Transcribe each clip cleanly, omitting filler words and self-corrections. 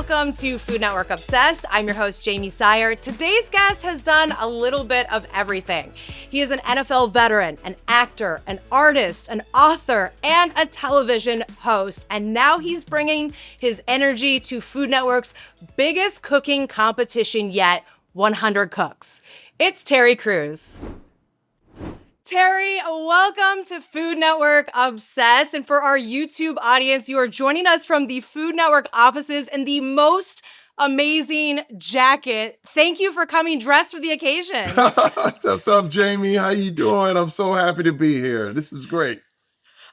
welcome to Food Network Obsessed. I'm your host, Jamie Sire. Today's guest has done a little bit of everything. He is an NFL veteran, an actor, an artist, an author, and a television host. And now he's bringing his energy to Food Network's biggest cooking competition yet, 100 Cooks. It's Terry Crews. Terry, welcome to Food Network Obsessed. And for our YouTube audience, you are joining us from the Food Network offices in the most amazing jacket. Thank you for coming dressed for the occasion. What's up, Jamie? How you doing? I'm so happy to be here. This is great.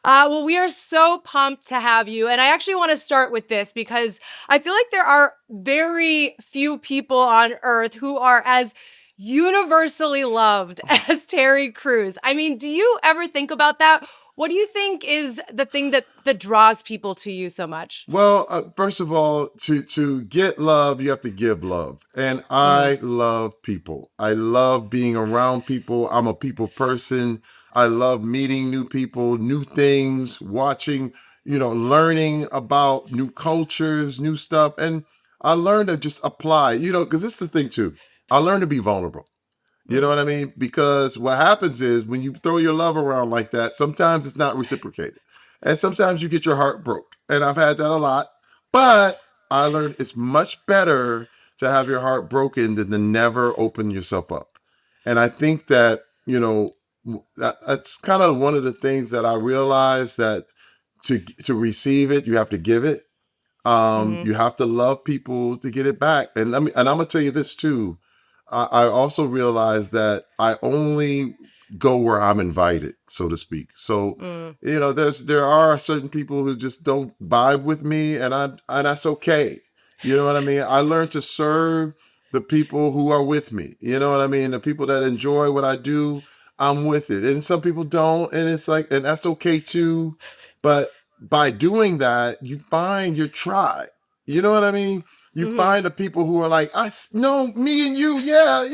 Well, we are so pumped to have you. And I actually want to start with this because I feel like there are very few people on earth who are as universally loved as Terry Crews. I mean, do you ever think about that? What do you think is the thing that draws people to you so much? Well, first of all, to get love, you have to give love. And Mm-hmm. I love people. I love being around people. I'm a people person. I love meeting new people, new things, watching, learning about new cultures, new stuff. And I learned to just apply, because this is the thing too. I learned to be vulnerable. You know what I mean? Because what happens is when you throw your love around like that, sometimes it's not reciprocated. And sometimes you get your heart broke. And I've had that a lot. But I learned it's much better to have your heart broken than to never open yourself up. And I think that, that's kind of one of the things that I realized that to receive it, you have to give it. Mm-hmm. You have to love people to get it back. And I'm gonna tell you this too. I also realized that I only go where I'm invited, so to speak. So, Mm. there are certain people who just don't vibe with me, and that's okay. You know what I mean? I learned to serve the people who are with me. You know what I mean? The people that enjoy what I do, I'm with it. And some people don't, and it's like, and that's okay too. But by doing that, you find your tribe. You know what I mean? You Mm-hmm. find the people who are like, know me and you, yeah,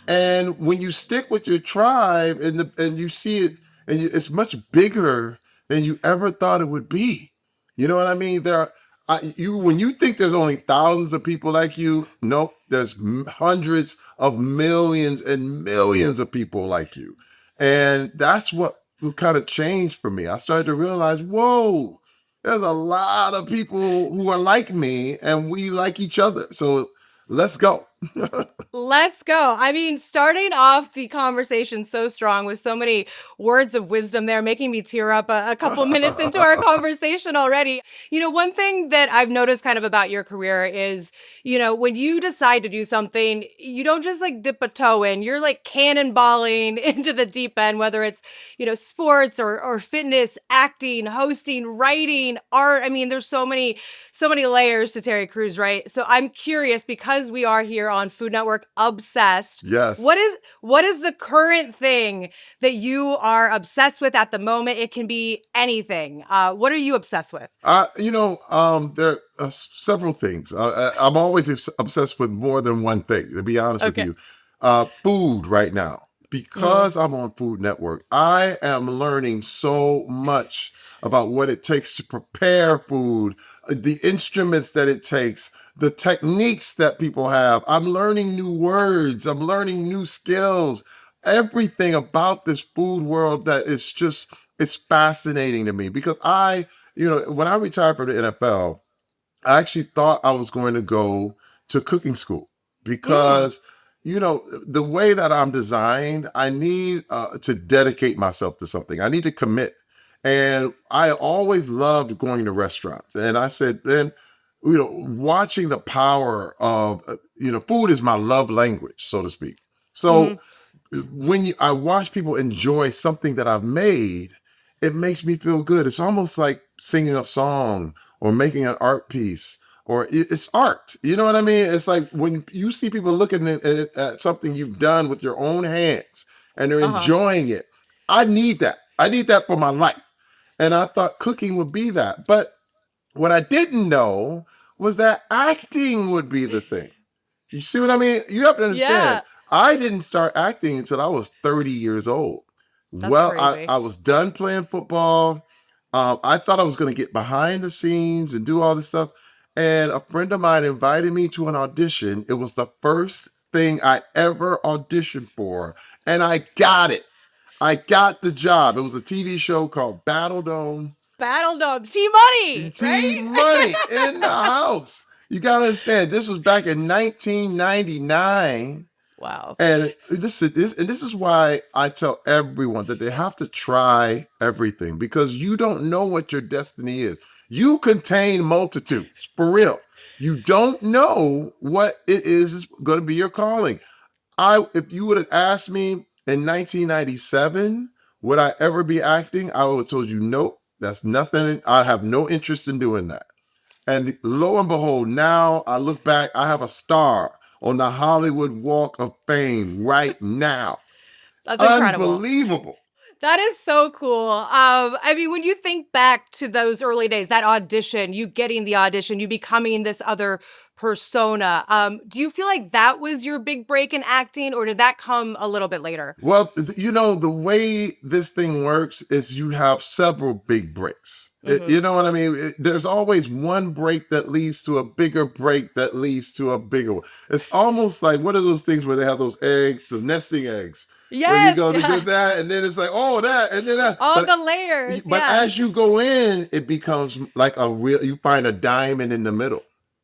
and when you stick with your tribe and you see it, and it's much bigger than you ever thought it would be. You know what I mean? When you think there's only thousands of people like you, nope, there's hundreds of millions and millions of people like you, and that's what kind of changed for me. I started to realize, whoa, there's a lot of people who are like me, and we like each other. So let's go. Let's go. I mean, starting off the conversation so strong with so many words of wisdom there, making me tear up a couple minutes into our conversation already. One thing that I've noticed kind of about your career is, when you decide to do something, you don't just like dip a toe in, you're like cannonballing into the deep end, whether it's, sports or fitness, acting, hosting, writing, art. I mean, there's so many layers to Terry Crews, right? So I'm curious because we are here on Food Network Obsessed. Yes. What is the current thing that you are obsessed with at the moment? It can be anything. What are you obsessed with? There are several things. I'm always obsessed with more than one thing, to be honest with Okay. you. Food right now. Mm-hmm. Because I'm on Food Network, I am learning so much about what it takes to prepare food, the instruments that it takes, the techniques that people have. I'm learning new words, I'm learning new skills. Everything about this food world that is just, it's fascinating to me because when I retired from the NFL, I actually thought I was going to go to cooking school Mm. because, the way that I'm designed, I need to dedicate myself to something. I need to commit. And I always loved going to restaurants. And I said, then, watching the power of, food is my love language, so to speak. Mm-hmm. So I watch people enjoy something that I've made, it makes me feel good. It's almost like singing a song or making an art piece, or it's art. You know what I mean? It's like when you see people looking at something you've done with your own hands and they're Uh-huh. enjoying it. I need that. I need that for my life. And I thought cooking would be that. But what I didn't know was that acting would be the thing. You see what I mean? You have to understand, Yeah, I didn't start acting until I was 30 years old. that's Well, crazy. I was done playing football. I thought I was going to get behind the scenes and do all this stuff. And a friend of mine invited me to an audition. It was the first thing I ever auditioned for, and I got it. I got the job. It was a TV show called Battle Dome. Battle Dome, T Money, T right? Money in the house. You got to understand, this was back in 1999. Wow. And this is why I tell everyone that they have to try everything because you don't know what your destiny is. You contain multitudes, for real. You don't know what it is going to be your calling. If you would have asked me in 1997, would I ever be acting? I would have told you, nope, that's nothing. I have no interest in doing that. And lo and behold, now I look back, I have a star on the Hollywood Walk of Fame right now. That's incredible. Unbelievable. That is so cool. I mean, when you think back to those early days, that audition, you getting the audition, you becoming this other persona, do you feel like that was your big break in acting, or did that come a little bit later? Well, the way this thing works is you have several big breaks. Hmm. You know what I mean? There's always one break that leads to a bigger break that leads to a bigger one. It's almost like what are those things where they have those eggs, the nesting eggs, where you Yes, go to get yes. that, and then it's like, oh, that, and then that. All the layers. But Yes. as you go in, it becomes like you find a diamond in the middle.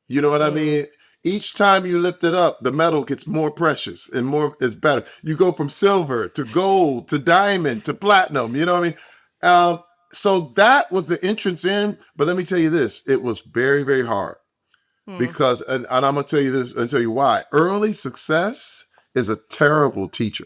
You know what I Mm, mean? Each time you lift it up, the metal gets more precious and more, it's better. You go from silver to gold to diamond to platinum. You know what I mean? Um, so that was the entrance in. But let me tell you this, it was very, very hard mm. because, and I'm going to tell you this and tell you why. Early success is a terrible teacher.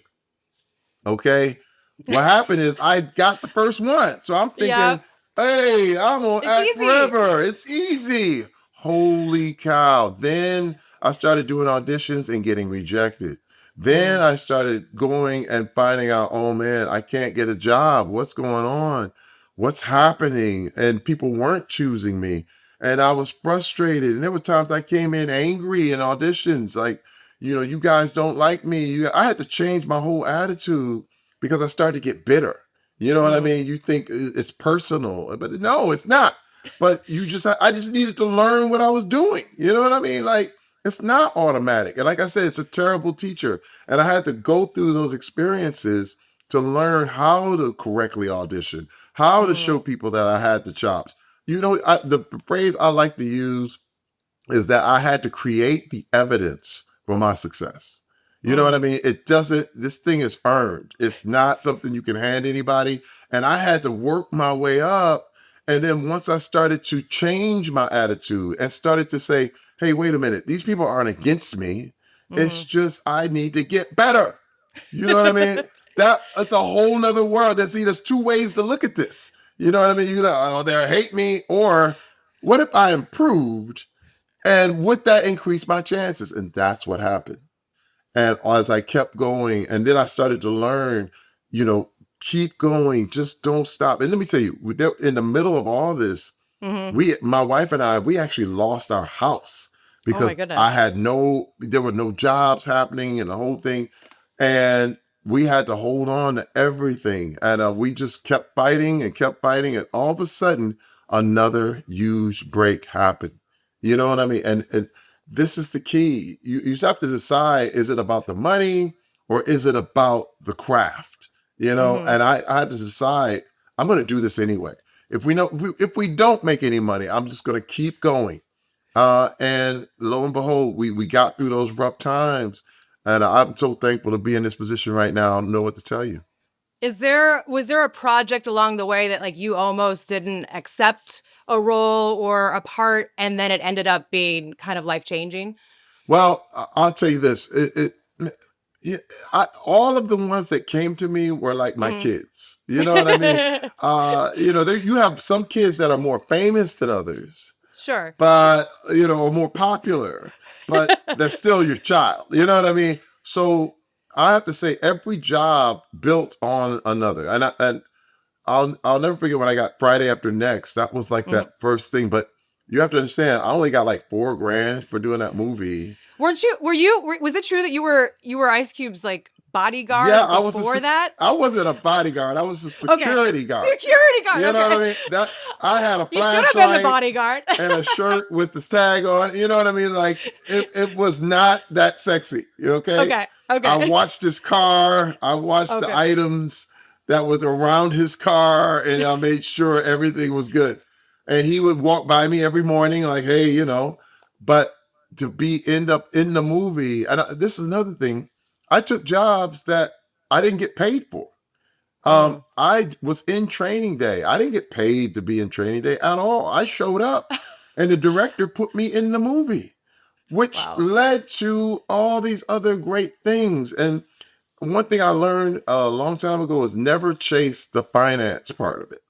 Okay. What happened is I got the first one. So I'm thinking, Yep. hey, I'm going to It's act easy. forever. It's easy. Holy cow. Then I started doing auditions and getting rejected. Then Mm, I started going and finding out, oh man, I can't get a job. What's going on? What's happening? And people weren't choosing me. And I was frustrated. And there were times I came in angry in auditions, like, you guys don't like me. I had to change my whole attitude because I started to get bitter. You know what I mm, mean? You think it's personal, but no, it's not. But I just needed to learn what I was doing. You know what I mean? Like, it's not automatic. And like I said, it's a terrible teacher. And I had to go through those experiences to learn how to correctly audition, how to show mm, people that I had the chops. The phrase I like to use is that I had to create the evidence for my success. You know what I mm, mean? This thing is earned. It's not something you can hand anybody. And I had to work my way up. And then once I started to change my attitude and started to say, hey, wait a minute, these people aren't against me. It's mm. just I need to get better. You know what I mean? That's a whole nother world. There's two ways to look at this. You know what I mean? Oh, they hate me, or what if I improved and would that increase my chances? And that's what happened. And as I kept going, and then I started to learn, you know, keep going, just don't stop. And let me tell you, in the middle of all this, Hmm. my wife and I, we actually lost our house Oh my because goodness. there were no jobs happening and the whole thing. And we had to hold on to everything. And we just kept fighting and kept fighting. And all of a sudden, another huge break happened. You know what I mean? And this is the key. You just have to decide, is it about the money or is it about the craft? Hmm. And I had to decide, I'm going to do this anyway. If we don't make any money, I'm just going to keep going. And lo and behold, we got through those rough times, and I'm so thankful to be in this position right now. I don't know what to tell you. Was there a project along the way that like you almost didn't accept a role or a part and then it ended up being kind of life-changing? Well, I'll tell you this. Yeah, all of the ones that came to me were like my Mhm. kids. You know what I mean? You have some kids that are more famous than others, Sure. but are more popular, but they're still your child. You know what I mean? So I have to say, every job built on another, and I'll never forget when I got Friday After Next. That was like Mhm. that first thing, but you have to understand, I only got like 4 grand for doing that movie. Was it true that you were Ice Cube's like Yeah, bodyguard before that? I wasn't a bodyguard. I was a Okay. security guard. Security guard. You know what Okay. I mean? That I had a You should have been the flashlight bodyguard. and a shirt with the tag on. You know what I mean? Like it was not that sexy. Okay. Okay. I Okay. watched his car. I watched the Okay. items that was around his car, and I made sure everything was good. And he would walk by me every morning, like, "Hey, But to be end up in the movie, and this is another thing. I took jobs that I didn't get paid for. Mm. I was in training day. I didn't get paid to be in training day at all. I showed up and the director put me in the movie, which Wow. led to all these other great things. And one thing I learned a long time ago is never chase the finance part of it.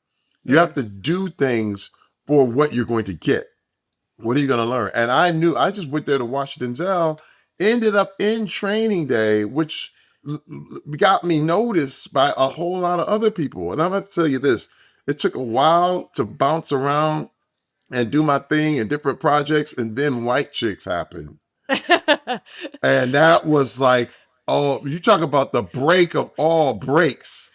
You have Mm. to do things for what you're going to get. What are you going to learn? And I just went there to watch Denzel, ended up in training day, which got me noticed by a whole lot of other people. And I'm going to tell you this, it took a while to bounce around and do my thing in different projects. And then White Chicks happened. And that was like, oh, you talk about the break of all breaks.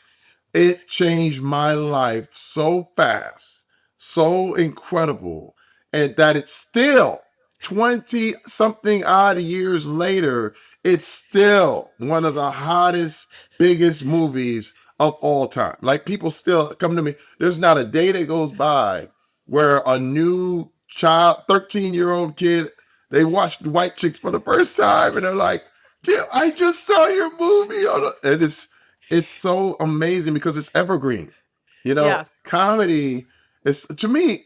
It changed my life so fast, so incredible, and that it's still 20 something odd years later, it's still one of the hottest, biggest movies of all time. Like people still come to me. There's not a day that goes by where a new child, 13-year-old kid, they watch White Chicks for the first time and they're like, "Dude, I just saw your movie." And it's so amazing because it's evergreen. Yeah. Comedy is, to me,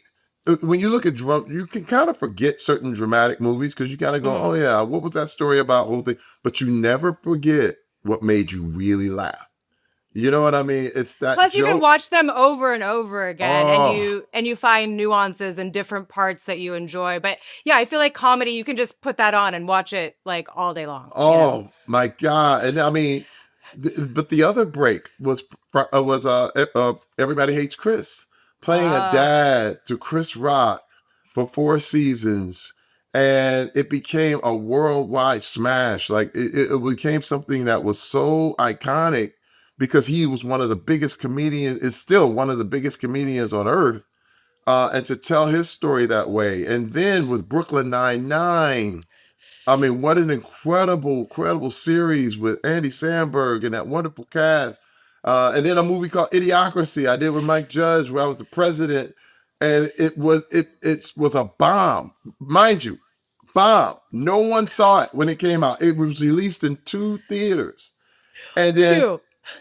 when you look at you can kind of forget certain dramatic movies because you kind of go, Mm. "Oh yeah, what was that story about?" Whole thing, but you never forget what made you really laugh. You know what I mean? It's that Plus, you can joke. watch them over and over again, and Oh, you find nuances and different parts that you enjoy. But yeah, I feel like comedy, you can just put that on and watch it like all day long. You know. oh my God! And I mean, but the other break was Everybody Hates Chris, playing a Uh, dad to Chris Rock for 4 seasons, and it became a worldwide smash. Like it became something that was so iconic because he was one of the biggest comedians. Is still one of the biggest comedians on earth, and to tell his story that way, and then with Brooklyn Nine-Nine. I mean, what an incredible series with Andy Samberg and that wonderful cast. And then a movie called Idiocracy I did with Mike Judge, where I was the president, and it was a bomb, mind you, bomb. No one saw it when it came out. It was released in 2 theaters, and then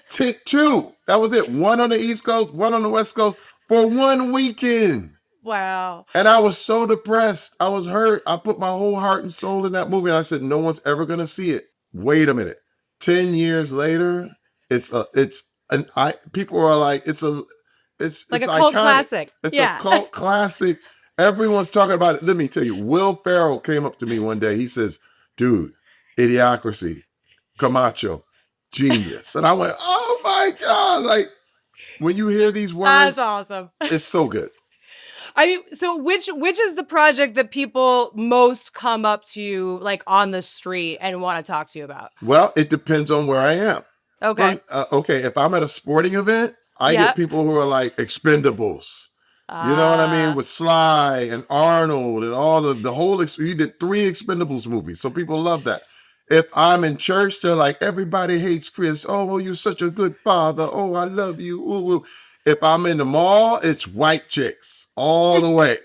two. two. That was it. One on the East Coast, one on the West Coast for one weekend. Wow. And I was so depressed. I was hurt. I put my whole heart and soul in that movie. And I said, no one's ever going to see it. Wait a minute. 10 years later, people are like, Like it's a cult iconic. classic. It's a Yeah. cult classic. Everyone's talking about it. Let me tell you, Will Ferrell came up to me one day. He says, dude, Idiocracy, Camacho, genius. And I went, oh my God. Like when you hear these That's words, awesome. it's so good. I mean, so which is the project that people most come up to you like on the street and want to talk to you about? Well, it depends on where I am. Okay. Okay, if I'm at a sporting event, I get Yep. people who are like Expendables. You know what I mean? Uh, With Sly and Arnold and all of the whole. You did 3 Expendables movies, so people love that. If I'm in church, they're like, everybody hates Chris. Oh, you're such a good father. Oh, I love you. Ooh, ooh. If I'm in the mall, it's White Chicks all the way.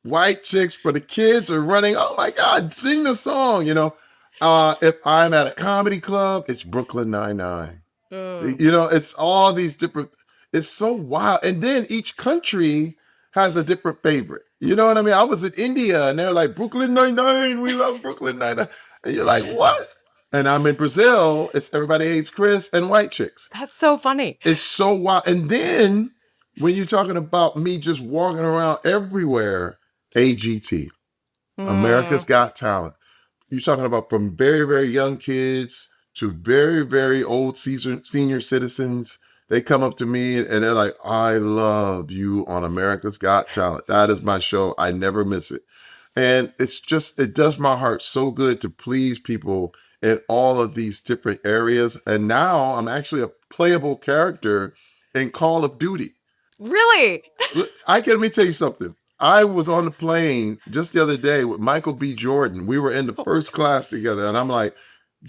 White Chicks for the kids are running. Oh my God, sing the song. If I'm at a comedy club, it's Brooklyn Nine-Nine. mm. It's all these different, it's so wild. And then each country has a different favorite. You know what I mean? I was in India and they're like, Brooklyn Nine-Nine, we love Brooklyn Nine-Nine. And you're like, what? And I'm in Brazil, it's Everybody Hates Chris and White Chicks. That's so funny. It's so wild. And then when you're talking about me just walking around everywhere, AGT, America's Mm. Got Talent. You're talking about from very, very young kids to very, very old senior citizens. They come up to me and they're like, I love you on America's Got Talent. That is my show. I never miss it. And it does my heart so good to please people in all of these different areas. And now I'm actually a playable character in Call of Duty. Really? Let me tell you something. I was on the plane just the other day with Michael B. Jordan. We were in the first class together, and I'm like,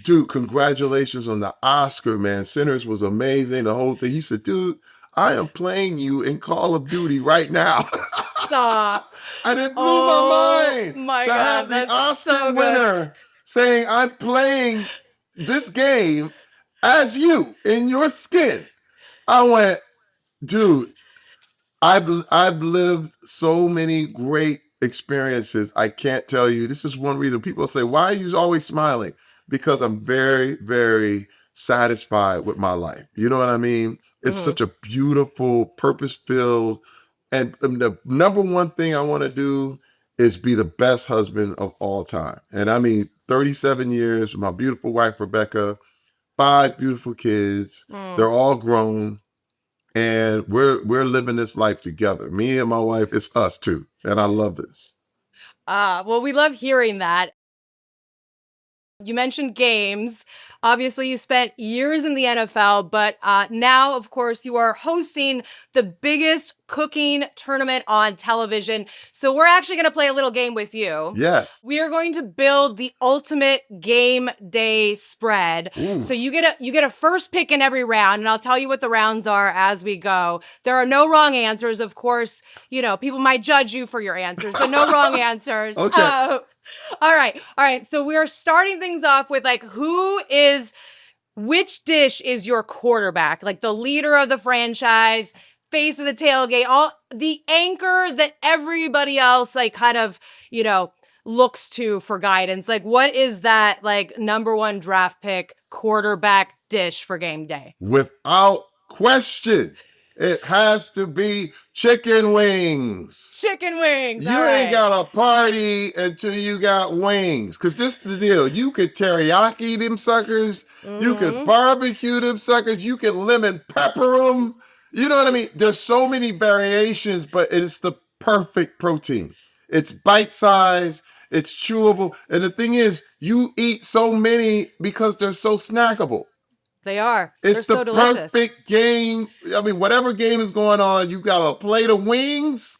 dude, congratulations on the Oscar, man. Sinners was amazing, the whole thing. He said, dude, I am playing you in Call of Duty right now. Stop. And it blew my Oh mind my to have God, the that's Oscar so good. winner saying, I'm playing this game as you in your skin. I went, dude, I've lived so many great experiences. I can't tell you. This is one reason people say, "Why are you always smiling?" Because I'm very, very satisfied with my life. You know what I mean? It's Mhm. such a beautiful, purpose-filled, and the number one thing I want to do is be the best husband of all time. And I mean, 37 years with my beautiful wife Rebecca, 5 beautiful kids. Mm. They're all grown and we're living this life together. Me and my wife, it's us too, and I love this. Well, we love hearing that. You mentioned games. Obviously, you spent years in the NFL, but now, of course, you are hosting the biggest cooking tournament on television. So we're actually going to play a little game with you. Yes. We are going to build the ultimate game day spread. Ooh. So you get a first pick in every round, and I'll tell you what the rounds are as we go. There are no wrong answers, of course. People might judge you for your answers, but no wrong answers. Okay. All right. All right. So we are starting things off with which dish is your quarterback? Like the leader of the franchise, face of the tailgate, all the anchor that everybody else looks to for guidance. Like what is that like number one draft pick quarterback dish for game day? Without question, it has to be chicken wings. Chicken wings. You All ain't right. got a party until you got wings. Cause this is the deal. You could teriyaki them suckers. You could Mm-hmm. barbecue them suckers. You can lemon pepper them. You know what I mean? There's so many variations, but it's the perfect protein. It's bite size. It's chewable. And the thing is, you eat so many because they're so snackable. They are. They're It's the so delicious. perfect game. I mean, whatever game is going on, you got a plate of wings.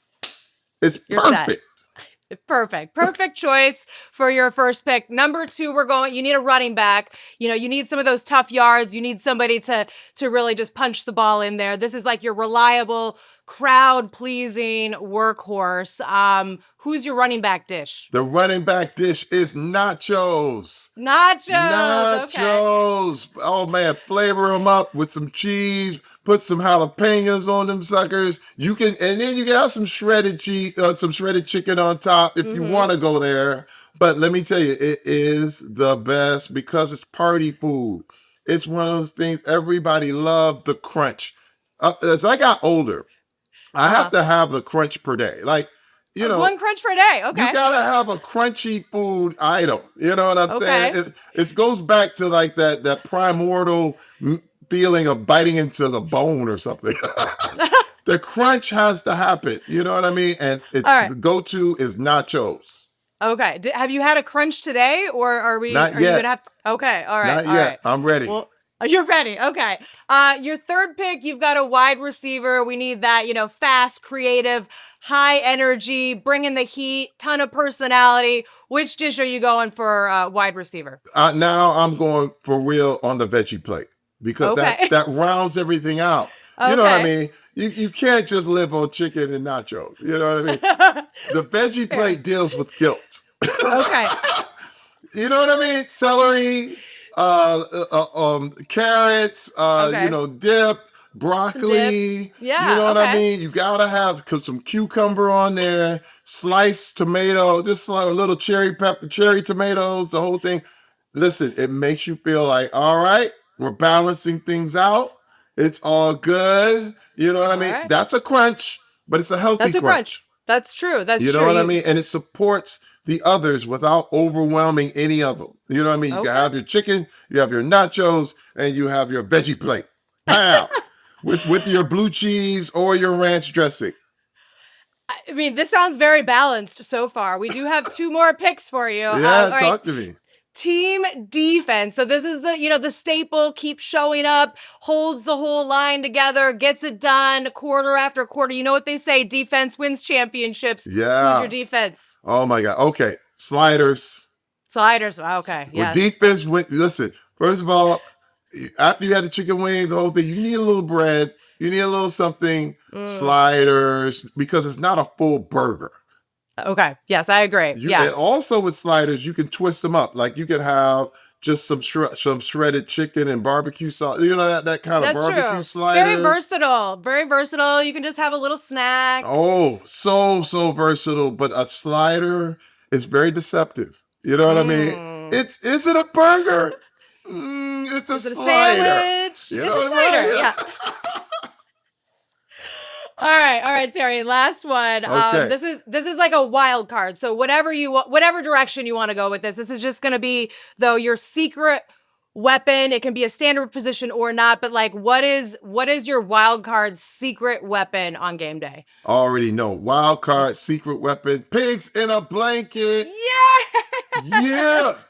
It's You're set. perfect. Perfect. Perfect choice for your first pick. Number two, you need a running back. You need some of those tough yards. You need somebody to really just punch the ball in there. This is like your reliable, crowd pleasing workhorse. Who's your running back dish? The running back dish is nachos. Nachos. Okay. Nachos. Oh man, flavor them up with some cheese. Put some jalapenos on them suckers. And then you can have some shredded cheese, some shredded chicken on top if you Mm-hmm. want to go there. But let me tell you, it is the best because it's party food. It's one of those things everybody loved the crunch. As I got older, I have Uh-huh. to have the crunch per day. Like, you know, One crunch per day. you Okay. gotta have a crunchy food item. You know what I'm saying? Okay. It goes back to like that primordial feeling of biting into the bone or something. The crunch has to happen. You know what I mean? And All it's right. the go-to is nachos. Okay. Have you had a crunch today, or are Not you gonna yet. have to? Okay. All right. Not All yet. right. I'm ready. Well, you're ready. Okay. Your third pick, you've got a wide receiver. We need that, fast, creative, high energy, bringing the heat, ton of personality. Which dish are you going for wide receiver? Now I'm going for real on the veggie plate because Okay. that rounds everything out. You know what I Okay. mean? You can't just live on chicken and nachos. You know what I mean? The veggie Fair. plate deals with guilt. Okay. You know what I mean? Celery, carrots, Okay. dip, Some dip. broccoli. You know Yeah. what I Okay. mean? You gotta have some cucumber on there, sliced tomato, just like a little cherry tomatoes, the whole thing. Listen, it makes you feel like, all right, we're balancing things out. It's all good. You know what I All mean? right. That's a crunch, but it's a healthy That's a crunch. crunch. That's true. That's You know true. what I mean? And it supports the others without overwhelming any of them. You know what I mean? You can Okay. have your chicken, you have your nachos, and you have your veggie plate. Pow! with your blue cheese or your ranch dressing. I mean, this sounds very balanced so far. We do have two more picks for you. Yeah, All right. talk to me. Team defense. So this is the staple, keeps showing up, holds the whole line together, gets it done quarter after quarter. You know what they say, defense wins championships. Who's your Yeah. defense? Oh my God. Okay. Sliders. Sliders. Okay, Well, yes. defense went. Listen, first of all, after you had the chicken wing, the whole thing, you need a little bread. You need a little something, Mm. sliders, because it's not a full burger. Okay, yes, I agree. You Yeah, and also with sliders, you can twist them up. Like you can have just some shredded chicken and barbecue sauce. You know that kind of that's barbecue true. Very slider. versatile. Very versatile. You can just have a little snack. Oh, so versatile. But a slider is very deceptive. You know what I mean? Mm. It's is it a burger? It's a Is it a slider. sandwich? You know It's a what I slider. mean? Yeah. All right, Terry. Last one. Okay. This is like a wild card. So whatever direction you want to go with this is just going to be though your secret weapon. It can be a standard position or not, but like, what is your wild card secret weapon on game day? Already know. Wild card, secret weapon, pigs in a blanket. Yeah. Yes.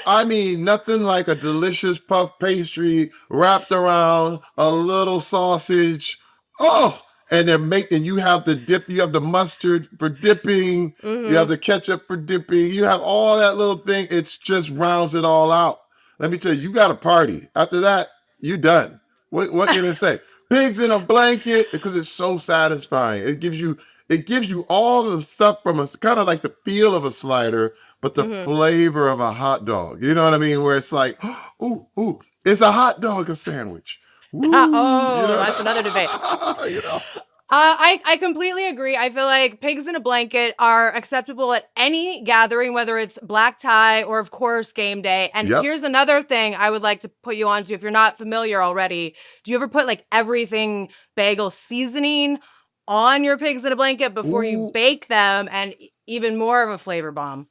I mean, nothing like a delicious puff pastry wrapped around a little sausage. Oh, and they're making you have the dip, you have the mustard for dipping, you have Mm-hmm. the ketchup for dipping, you have all that little thing. It's just rounds it all out. Let me tell you, you got a party. After that, you done. What can I say? Pigs in a blanket because it's so satisfying. It gives you all the stuff from a kind of like the feel of a slider, but the Mm-hmm. flavor of a hot dog. You know what I mean? Where it's like, ooh, is a hot dog a sandwich? Woo, you Oh, know, that's another debate. you know. I completely agree. I feel like pigs in a blanket are acceptable at any gathering, whether it's black tie or, of course, game day. And Yep. here's another thing I would like to put you onto if you're not familiar already. Do you ever put like everything bagel seasoning on your pigs in a blanket before you Ooh, bake them and even more of a flavor bomb?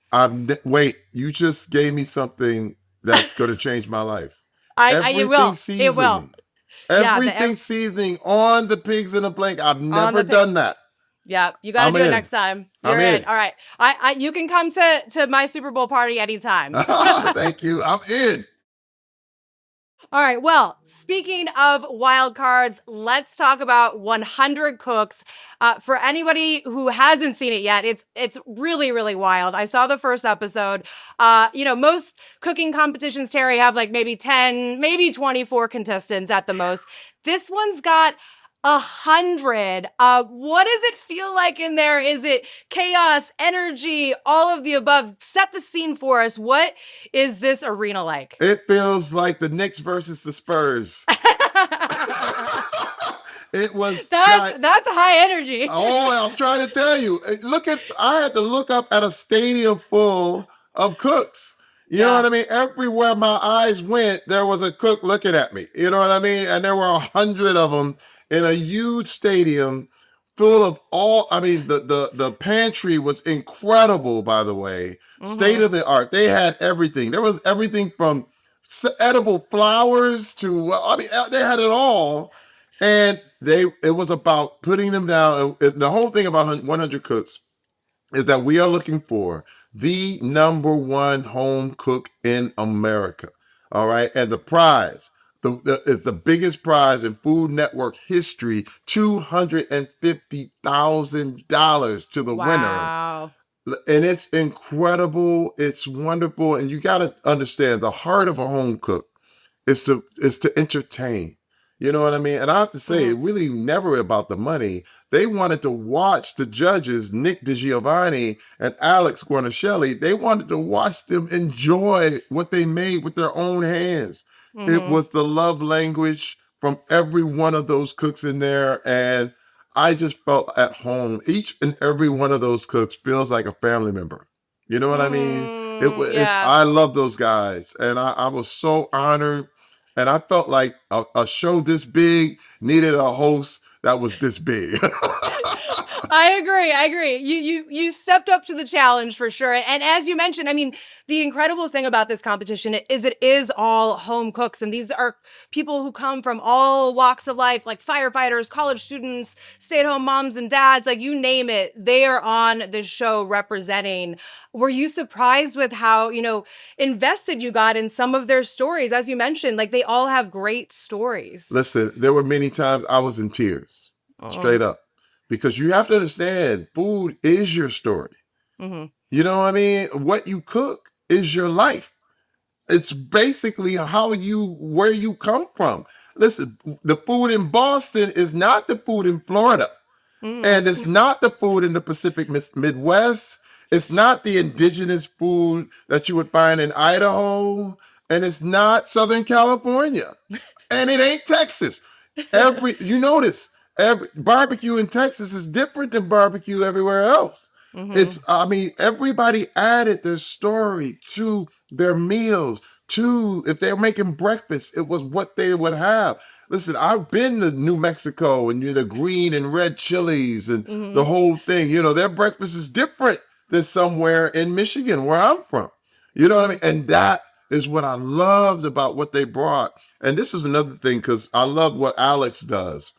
wait, you just gave me something that's going to change my life. It Everything will. It will. seasoning. Yeah, Everything seasoning on the pigs in a blanket. I've on never the pig. done that. Yeah, you got to I'm do it in. next time. I'm You're in. in. All right. You can come to my Super Bowl party anytime. Thank you. I'm in. All right. Well, speaking of wild cards, let's talk about 100 Cooks. For anybody who hasn't seen it yet, it's really really wild. I saw the first episode. Most cooking competitions, Terry, have like maybe 10, maybe 24 contestants at the most. This one's got 100. What does it feel like in there? Is it chaos, energy, all of the above? Set the scene for us. What is this arena like? It feels like the Knicks versus the Spurs. It was That's high energy. Oh, I'm trying to tell you. I had to look up at a stadium full of cooks. You know what Yeah. I mean? Everywhere my eyes went, there was a cook looking at me. You know what I mean? And there were 100 of them in a huge stadium full of I mean, the pantry was incredible, by the way. State Mm-hmm. of the art. They had everything. There was everything from edible flowers to, I mean, they had it all. And it was about putting them down. And the whole thing about 100 Cooks is that we are looking for the number one home cook in America. All right. And the prize is the biggest prize in Food Network history, $250,000 to the winner. Wow. And it's incredible. It's wonderful. And you got to understand the heart of a home cook is to entertain. You know what I mean? And I have to say, it Mm-hmm. really never about the money. They wanted to watch the judges, Nick DiGiovanni and Alex Guarnaschelli. They wanted to watch them enjoy what they made with their own hands. It Mm-hmm. was the love language from every one of those cooks in there. And I just felt at home. Each and every one of those cooks feels like a family member. You know what I mean? Yeah. I love those guys. And I was so honored, and I felt like a show this big needed a host that was this big. I agree. I agree. You stepped up to the challenge for sure. And as you mentioned, I mean, the incredible thing about this competition is it is all home cooks, and these are people who come from all walks of life, like firefighters, college students, stay-at-home moms and dads, like you name it. They are on the show representing. Were you surprised with how, invested you got in some of their stories? As you mentioned, like they all have great stories. Listen, there were many times I was in tears, Oh. straight up, because you have to understand food is your story. Hmm. You know what I mean? What you cook is your life. It's basically where you come from. Listen, the food in Boston is not the food in Florida. Hmm. And it's not the food in the Pacific Midwest. It's not the indigenous food that you would find in Idaho. And it's not Southern California. And it ain't Texas. You notice, every barbecue in Texas is different than barbecue everywhere else. Hmm. I mean, everybody added their story to their meals. If they're making breakfast, it was what they would have. Listen, I've been to New Mexico and the green and red chilies and the Hmm. whole thing. Their breakfast is different than somewhere in Michigan where I'm from. You know what I Hmm. mean? And that is what I loved about what they brought. And this is another thing because I love what Alex does.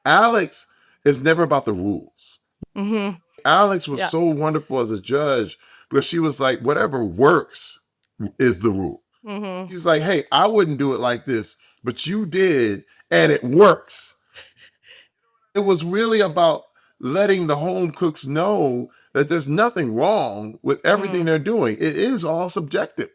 Alex is never about the rules. Hmm. Alex was Yeah. so wonderful as a judge because she was like, whatever works is the rule. Hmm. She's like, hey, I wouldn't do it like this, but you did, and it works. It was really about letting the home cooks know that there's nothing wrong with everything Hmm. they're doing. It is all subjective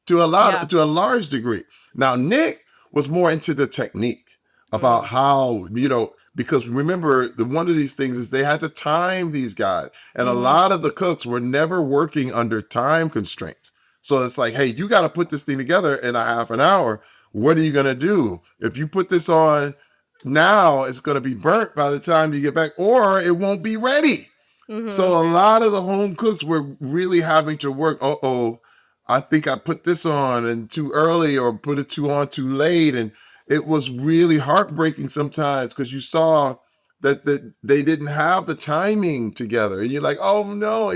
Yeah. to a large degree. Now, Nick was more into the technique about Mm. how, because remember, one of these things is they had to time these guys, and a Hmm. lot of the cooks were never working under time constraints. So it's like, hey, you got to put this thing together in a half an hour. What are you going to do? If you put this on now, it's going to be burnt by the time you get back, or it won't be ready. Hmm. So a lot of the home cooks were really having to work. Oh, I think I put this on and too early, or put it too late, and it was really heartbreaking sometimes because you saw that they didn't have the timing together, and you're like, oh no.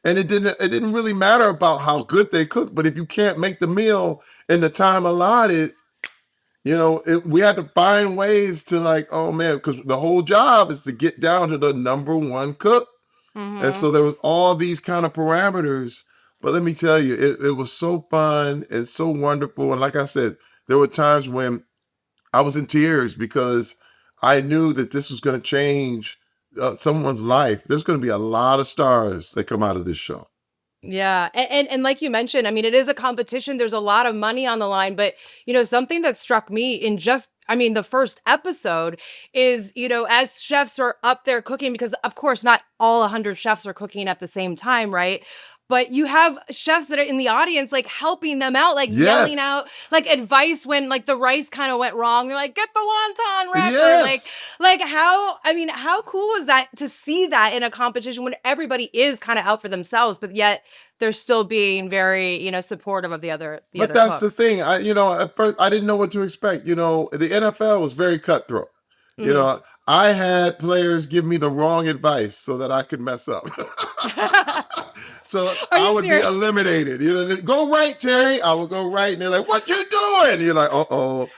And it didn't really matter about how good they cooked, but if you can't make the meal in the time allotted, we had to find ways to, like, oh man, because the whole job is to get down to the number one cook. And Hmm. so there was all these kind of parameters. But let me tell you, it was so fun and so wonderful. And like I said, there were times when I was in tears because I knew that this was going to change someone's life. There's going to be a lot of stars that come out of this show. Yeah. And like you mentioned, I mean, it is a competition. There's a lot of money on the line, but something that struck me in just I mean, the first episode is, as chefs are up there cooking, because of course not all 100 chefs are cooking at the same time, right? But you have chefs that are in the audience, like helping them out, like yelling Yes. out, like advice when like the rice kind of went wrong. They're like, get the wonton rack, or like, Yes. how cool was that to see that in a competition when everybody is kind of out for themselves, but yet they're still being very, supportive of the But other that's the cooks. thing. At first I didn't know what to expect. The NFL was very cutthroat. You Hmm. know, I had players give me the wrong advice so that I could mess up. So Are I you would be serious? eliminated. Go right, Terry. I would go right, and they're like, "What you doing?" You're like, "Uh-oh."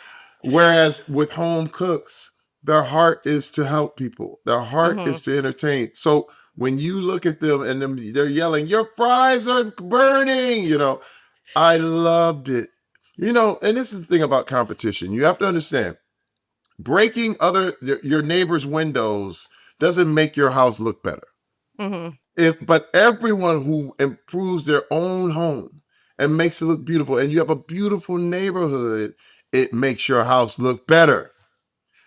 Whereas with home cooks, their heart is to help people. Their heart Hmm. is to entertain. So when you look at them and they're yelling, "Your fries are burning," I loved it. And this is the thing about competition. You have to understand, breaking your neighbor's windows doesn't make your house look better. Hmm. But everyone who improves their own home and makes it look beautiful, and you have a beautiful neighborhood, it makes your house look better.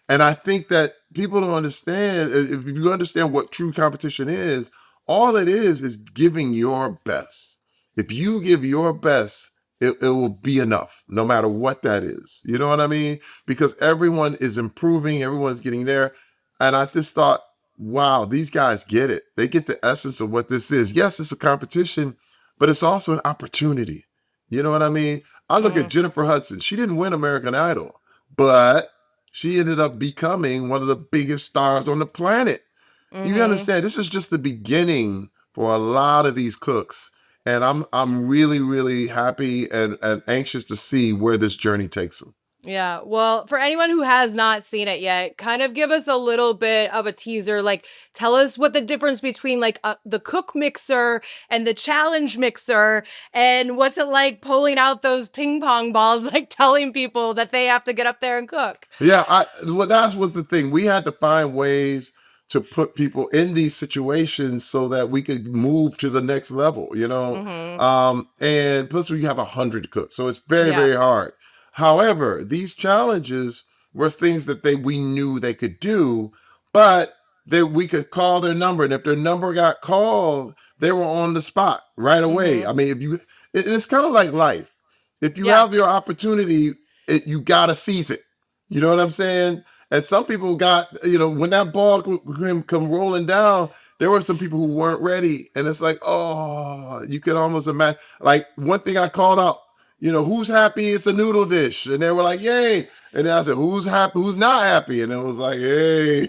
And I think that people don't understand. If you understand what true competition is, all it is giving your best. If you give your best, it will be enough, no matter what that is. You know what I mean? Because everyone is improving, everyone's getting there. And I just thought, wow, these guys get it. They get the essence of what this is. Yes, it's a competition, but it's also an opportunity. You know what I mean? I look at Hmm. Jennifer Hudson. She didn't win American Idol, but she ended up becoming one of the biggest stars on the planet. You Mm-hmm. understand? This is just the beginning for a lot of these cooks. And I'm really, really happy and anxious to see where this journey takes them. Yeah. Well, for anyone who has not seen it yet, kind of give us a little bit of a teaser. Like, tell us what the difference between like the cook mixer and the challenge mixer, and what's it like pulling out those ping pong balls, like telling people that they have to get up there and cook. Yeah, well, that was the thing. We had to find ways to put people in these situations so that we could move to the next level, you know. Mm-hmm. And plus we have 100 cooks, so it's very, Yeah. very hard. However, these challenges were things that we knew they could do, but that we could call their number, and if their number got called, they were on the spot right away. Mm-hmm. I mean, it's kind of like life. If you Yeah. have your opportunity, you gotta seize it. You know what I'm saying? And some people got, when that ball come rolling down, there were some people who weren't ready. And it's like, oh, you could almost imagine. Like one thing I called out, who's happy it's a noodle dish? And they were like, yay. And then I said, who's happy? Who's not happy? And it was like, hey.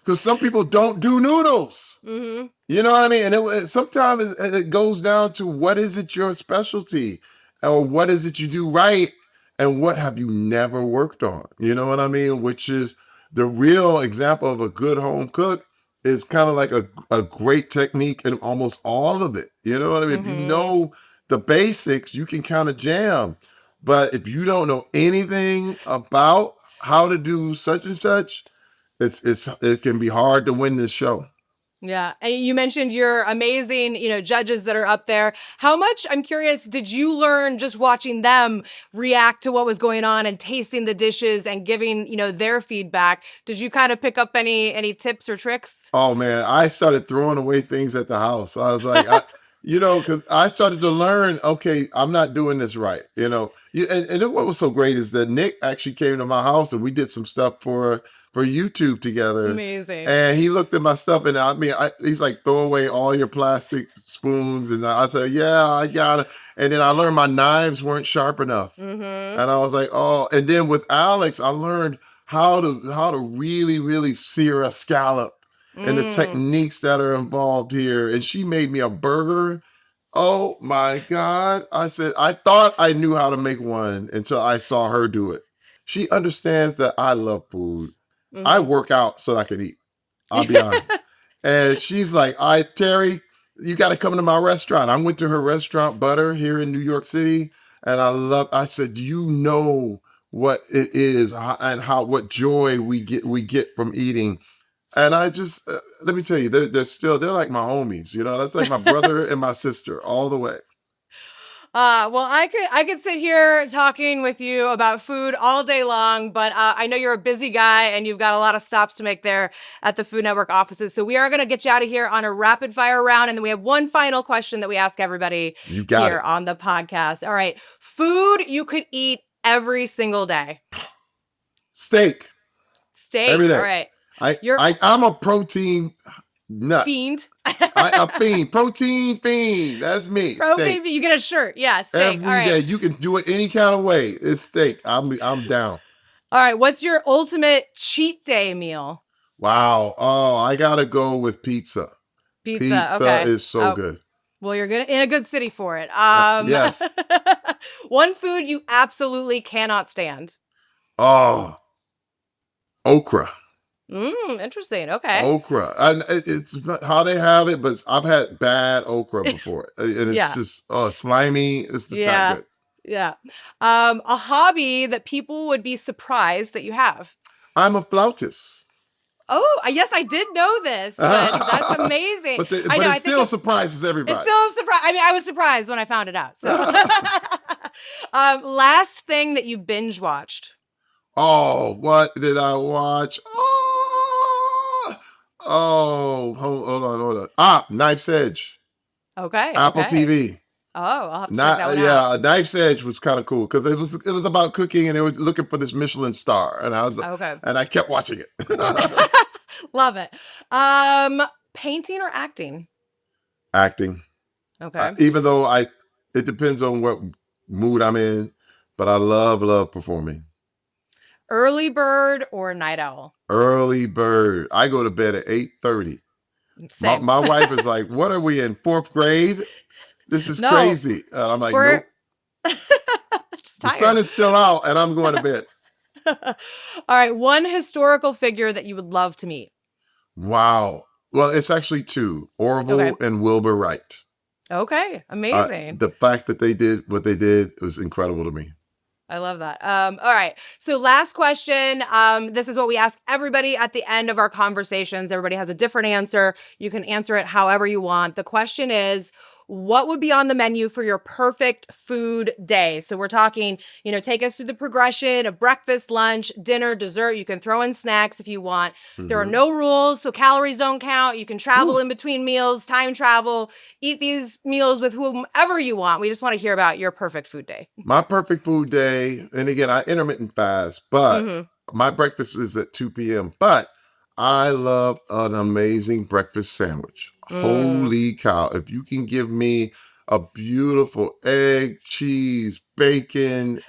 Because some people don't do noodles. Mm-hmm. You know what I mean? And sometimes it goes down to what is it your specialty, or what is it you do right, and what have you never worked on? You know what I mean? Which is the real example of a good home cook is kind of like a great technique in almost all of it. You know what I mean? If you Mm-hmm. know the basics, you can kind of jam. But if you don't know anything about how to do such and such, it can be hard to win this show. Yeah. And you mentioned your amazing, judges that are up there. How much, I'm curious, did you learn just watching them react to what was going on and tasting the dishes and giving, their feedback? Did you kind of pick up any tips or tricks? Oh man, I started throwing away things at the house. I was like, because I started to learn, okay, I'm not doing this right. And what was so great is that Nick actually came to my house and we did some stuff for YouTube together. Amazing. And he looked at my stuff and he's like, throw away all your plastic spoons. And I said, yeah, I got it. And then I learned my knives weren't sharp enough. Mm-hmm. And I was like, oh, and then with Alex, I learned how to really, really sear a scallop and the Mm. techniques that are involved here. And she made me a burger. Oh my God. I said, I thought I knew how to make one until I saw her do it. She understands that I love food. I Mm-hmm. work out so I can eat. I'll be honest. And she's like, Terry, you got to come to my restaurant. I went to her restaurant, Butter, here in New York City. And I said, you know what it is and what joy we get from eating. And I just, let me tell you, they're like my homies. That's like my brother and my sister all the way. Well, I could sit here talking with you about food all day long, but I know you're a busy guy and you've got a lot of stops to make there at the Food Network offices. So we are going to get you out of here on a rapid fire round, and then we have one final question that we ask everybody You got here it. on the podcast. All right, food you could eat every single day. Steak every Steak. All day. right, I, you're I, I'm a protein nut. fiend. A fiend, protein fiend. That's me. Steak. Protein. You get a shirt. Yeah, steak. All Every day. right. You can do it any kind of way. It's steak. I'm down. All right. What's your ultimate cheat day meal? Wow. Oh, I gotta go with pizza. Pizza. Pizza Okay. is so Oh, good. well, you're good in a good city for it. Yes. One food you absolutely cannot stand. Oh, okra. Interesting. Okay. Okra. And it's how they have it, but I've had bad okra before. And it's Yeah. just slimy. It's just not Yeah. good. Yeah. A hobby that people would be surprised that you have. I'm a flautist. Oh, yes, I did know this, but that's amazing. but I know. it I think still surprises it's everybody. still a surprise. I mean, I was surprised when I found it out. So, last thing that you binge watched. Oh, what did I watch? Hold on. Knife's Edge, Okay. Apple Okay. TV. Oh, I'll have to check that Not one out. yeah, Knife's Edge was kind of cool because it was about cooking and they were looking for this Michelin star, Okay. and I kept watching it. Love it. Painting or acting? Acting, Okay. even though it depends on what mood I'm in, but I love performing. Early bird or night owl? Early bird. I go to bed at 8:30. My, Same. my wife is like, what are we in fourth grade? This is No, crazy. And I'm like, we're nope. just The sun tired. is still out and I'm going to bed. All right. One historical figure that you would love to meet. Wow. Well, it's actually two, Orville Okay. and Wilbur Wright. Okay. Amazing. The fact that they did what they did was incredible to me. I love that. All right. So last question. This is what we ask everybody at the end of our conversations. Everybody has a different answer. You can answer it however you want. The question is, what would be on the menu for your perfect food day? So we're talking, take us through the progression of breakfast, lunch, dinner, dessert. You can throw in snacks if you want. There are Hmm. no rules, so calories don't count. You can travel Whew. in between meals, time travel, eat these meals with whomever you want. We just want to hear about your perfect food day. My perfect food day, and again, I intermittent fast, but Mm-hmm. my breakfast is at 2 p.m. But I love an amazing breakfast sandwich. Mm, Holy cow. If you can give me a beautiful egg, cheese, bacon,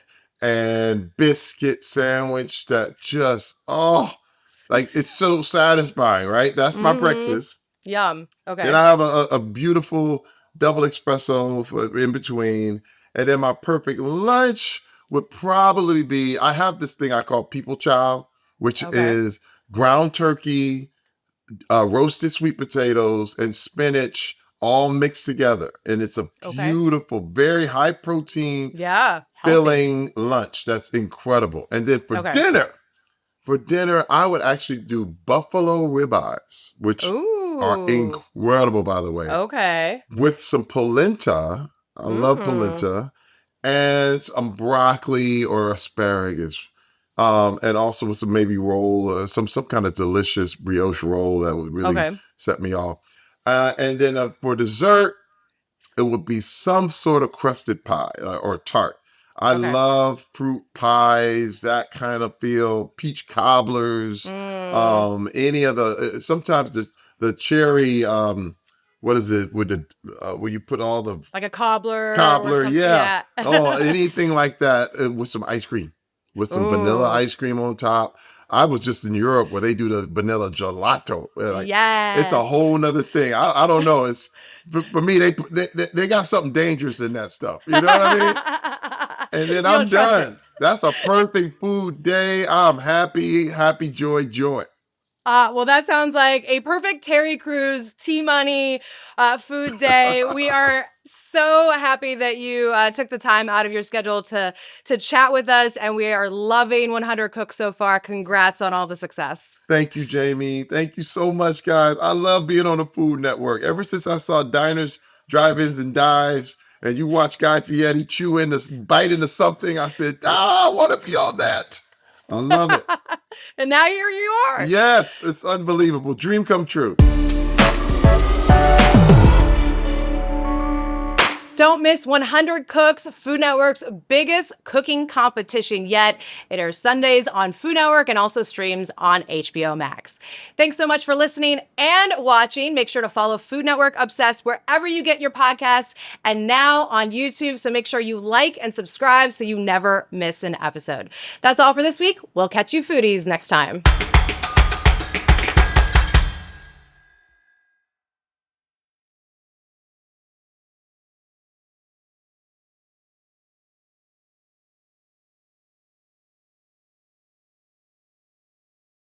and biscuit sandwich that just, oh, like it's so satisfying, right? That's my mm-hmm. breakfast. Yum. Then Okay. I have a beautiful double espresso for in between. And then my perfect lunch would probably be I have this thing I call people chow, which Okay. is ground turkey, roasted sweet potatoes, and spinach all mixed together. And it's a Okay. beautiful, very high protein, Yeah. Healthy. filling lunch. That's incredible. And then Okay. for dinner, I would actually do buffalo ribeyes, which are Ooh. incredible, by the way, Okay. with some polenta. I love Mm. polenta and some broccoli or asparagus. And also with some maybe roll, some kind of delicious brioche roll that would really Okay. set me off. And then for dessert, it would be some sort of crusted pie or tart. I Okay. love fruit pies, that kind of feel, peach cobblers, Mm. any of the, sometimes the cherry, what is it, with the, where you put all the Like a cobbler or cobbler, something. yeah. Yeah. Oh, anything like that with some ice cream, with some vanilla Ooh. ice cream on top. I was just in Europe where they do the vanilla gelato. Like it's a Yes. whole nother thing. I don't know. It's for me. They got something dangerous in that stuff. You know what I mean? And then You don't I'm trust it. done. That's a perfect food day. I'm happy, happy, joy, joy. Well, that sounds like a perfect Terry Crews T-Money food day. We are so happy that you took the time out of your schedule to chat with us, and we are loving 100 Cooks so far. Congrats on all the success. Thank you, Jamie. Thank you so much, guys. I love being on the Food Network. Ever since I saw diners, drive-ins, and dives, and you watch Guy Fieri chew into, bite into something, I said, I want to be on that. I love it. And now here you are. Yes, it's unbelievable. Dream come true. Don't miss 100 Cooks, Food Network's biggest cooking competition yet. It airs Sundays on Food Network and also streams on HBO Max. Thanks so much for listening and watching. Make sure to follow Food Network Obsessed wherever you get your podcasts and now on YouTube. So make sure you like and subscribe so you never miss an episode. That's all for this week. We'll catch you foodies next time.